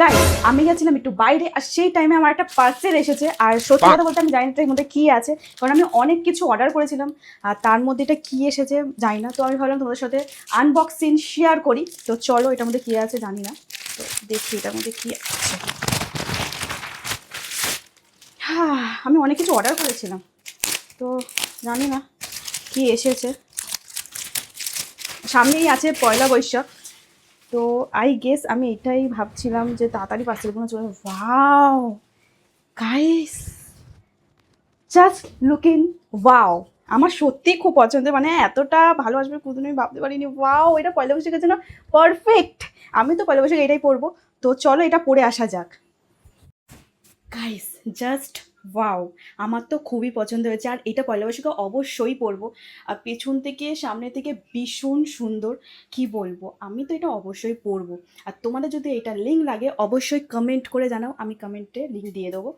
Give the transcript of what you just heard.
Guys, আমি গেছিলাম একটু বাইরে, আর সেই টাইমে আমার একটা পার্সেল এসেছে। আর সত্যি কথা বলতে আমি জানি না এটার মধ্যে কী আছে, কারণ আমি অনেক কিছু অর্ডার করেছিলাম। আর তার মধ্যে এটা কী এসেছে জানি না, তো আমি ভাবলাম তোমাদের সাথে আনবক্সিং শেয়ার করি। তো চলো, এটার মধ্যে কী আছে জানি না, তো দেখি এটার মধ্যে কী আছে। আমি অনেক কিছু অর্ডার করেছিলাম, তো জানি না কি এসেছে। সামনেই আছে পয়লা বৈশাখ, তো আই গেস আমি এটাই ভাবছিলাম যে তাড়াতাড়ি পার্সেলগুলো চলে। Wow guys, just looking wow, আমার সত্যিই খুব পছন্দের, মানে এতটা ভালো আসবে কোনোদিন আমি ভাবতে পারিনি। ওয়াও, এটা পয়লা বৈশাখের জন্য পারফেক্ট। আমি তো পয়লা বৈশাখ এটাই পরবো, তো চলো এটা পরে আসা যাক। গাইস, জাস্ট ওয়াও, আমার তো খুবই পছন্দ হয়েছে। আর এটা পয়লা বৈশাখে অবশ্যই পরবো। আর পেছন থেকে সামনে থেকে ভীষণ সুন্দর, কি বলবো, আমি তো এটা অবশ্যই পরবো। আর তোমাদের যদি এটা লিঙ্ক লাগে অবশ্যই কমেন্ট করে জানাও, আমি কমেন্টে লিঙ্ক দিয়ে দেবো।